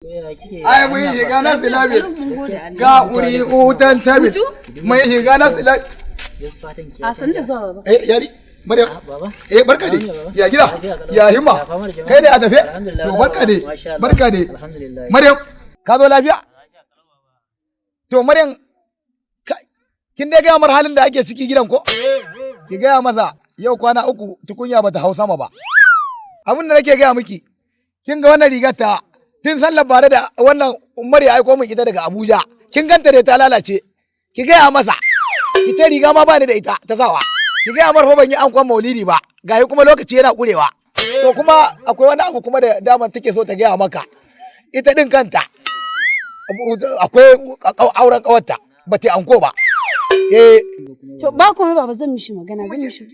Ai mun shiga na silabil ga ƙuri utan tabil mun shiga na silabil. A san da zuwa baba. Yari Maryam. Barka dai. Ya gida? Ya himma? Kai ne a tafe? To barka dai. Barka dai. Maryam, ka zo lafiya? To Maryam, kin dai gaya mar halin da ake ciki gidan ko? Ki gaya masa yau kwana 3 tukunya bata hau sama ba. Abin da nake gaya miki, kin ga wannan rigar ta tun san labarai da wannan Umar ya aiko min ita daga Abuja. Kin ganta da ta lalace. Ki gaya masa. Ki ce riga ma bani da ita ta sawa. Ki gaya mar fa ban yi ankon maulidi ba. Gahi kuma lokaci yana kurewa. To kuma akwai wani abu kuma da daman take so ta gaya maka. Ita din kanta akwai auren kawarta ba ta anko ba. To ba kuma baba zan mishi magana zan mishi.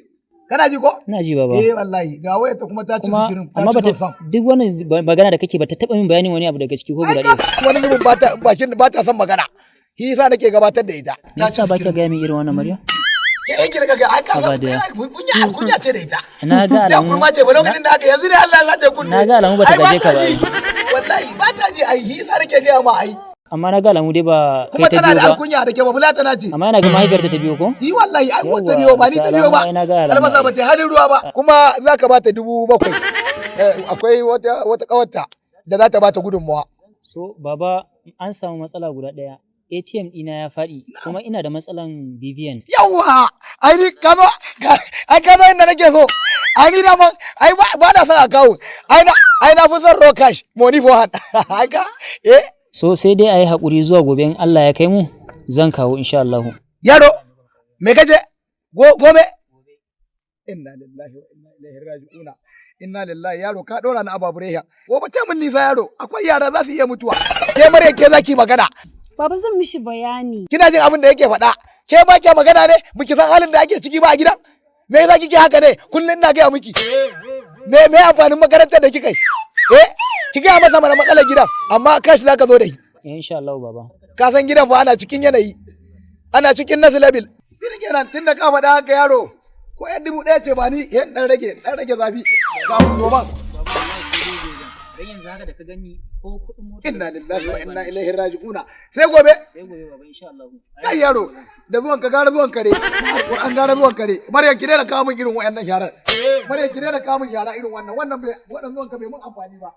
Kana ji ko? Ina ji baba. Wallahi ga waya ta kuma ta ci sikirin amma ba duk wannan magana da kake ba ta taba min bayanin wani abu daga ciki ko guda ɗaya. Wani zubin ba ta son magana. Shi yasa nake gabatar da ita. Me yasa ba ka ga min irin wannan Maryam? Ke daga ga aka kunya ce da ita. Na ga alamu. Da kurma ce ba lokacin da aka yanzu ne Allah ya sace kunne. Na ga alamu ba ta gaje ka ba. Wallahi ba ta ji ai shi yasa nake ga ma ai. Amma na ga alamu dai ba kai ta biyo ba. Kuma tana da alkunya da ke ba bula tana ce. Amma ina ga mahaifiyarta ta biyo ko? Yi wallahi ai wata biyo ba ni ta biyo ba. Albasa ba ta halin ruwa ba. Kuma zaka ba ta 7,000. Akwai wata kawarta da za ta ba ta gudunmawa. So baba an samu matsala guda ɗaya. ATM ɗina ya faɗi kuma ina da matsalan BVN. Yawwa! Ai ni kazo inda nake so. Ai ni da man ai ba na son account. Ai na fi son raw cash, money for hand. Haka? So sai dai ayi hakuri zuwa gobe in Allah ya kai mu zan kawo insha Allah. Yaro, me kace? Gobe? Inna lillahi wa inna ilaihi raji'una. Inna lillahi yaro ka dora na ababureya. Gobe ta mun nisa yaro, akwai yara za su iya mutuwa. Ke mare ke zaki magana. Baba zan mishi bayani. Kina jin abin da yake faɗa? Ke ba ke magana ne? Biki san halin da ake ciki ba a gidan? Me yasa kike haka ne? Kullun ina gaya miki. Me amfanin makarantar da kika yi? Ki gaya masa mana matsalar gidan, amma kashi zaka zo da shi. Insha Allah baba. Ka san gidan fa ana cikin yanayi. Ana cikin nasu labil. Gidan kenan tunda ka faɗa haka yaro. Ko 1,000 ce ba ni yan dan rage zafi. Ga mu goma. Dan yanzu haka da ka gani ko kuɗin mota. Inna lillahi wa inna ilaihi raji'una. Sai gobe? Sai gobe baba insha Allah. Kai yaro, da zuwan ka gara zuwan kare. Alquran gara zuwan kare. Maryam ki daina kawo min irin wayannan sharar. Maryam ki daina kawo min yara irin wannan. Wannan zuwan ka bai mun amfani ba.